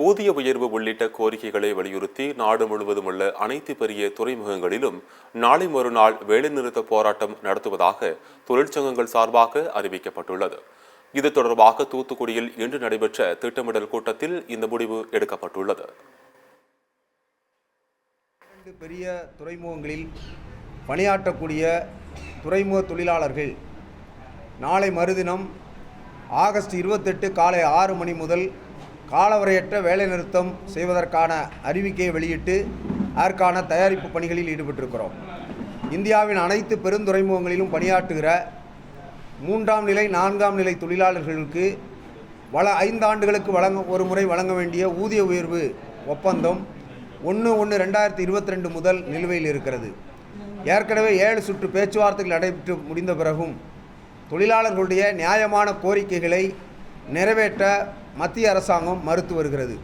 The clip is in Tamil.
ஊதிய உயர்வு உள்ளிட்ட கோரிக்கைகளை வலியுறுத்தி நாடு முழுவதும் உள்ள அனைத்து பெரிய துறைமுகங்களிலும் நாளை மறுநாள் வேலைநிறுத்த போராட்டம் நடத்துவதாக தொழிற்சங்கங்கள் சார்பாக அறிவிக்கப்பட்டுள்ளது. இது தொடர்பாக தூத்துக்குடியில் இன்று நடைபெற்ற திட்டமிடல் கூட்டத்தில் இந்த முடிவு எடுக்கப்பட்டுள்ளது. பெரிய துறைமுகங்களில் பணியாற்றக்கூடிய துறைமுக தொழிலாளர்கள் நாளை மறுதினம் ஆகஸ்ட் 28 காலை 6 மணி முதல் காலவரையற்ற வேலைநிறுத்தம் செய்வதற்கான அறிவிக்கையை வெளியிட்டு அதற்கான தயாரிப்பு பணிகளில் ஈடுபட்டிருக்கிறோம். இந்தியாவின் அனைத்து பெருந்துறைமுகங்களிலும் பணியாற்றுகிற 3ஆம் நிலை 4ஆம் நிலை தொழிலாளர்களுக்கு 5 ஆண்டுகளுக்கு ஒரு முறை வழங்க வேண்டிய ஊதிய உயர்வு ஒப்பந்தம் 1/1/2022 முதல் நிலுவையில் இருக்கிறது. ஏற்கனவே 7 சுற்று பேச்சுவார்த்தைகள் நடைபெற்று முடிந்த பிறகும் தொழிலாளர்களுடைய நியாயமான கோரிக்கைகளை நிறைவேற்ற மத்திய அரசாங்கம் மறுத்து வருகிறது.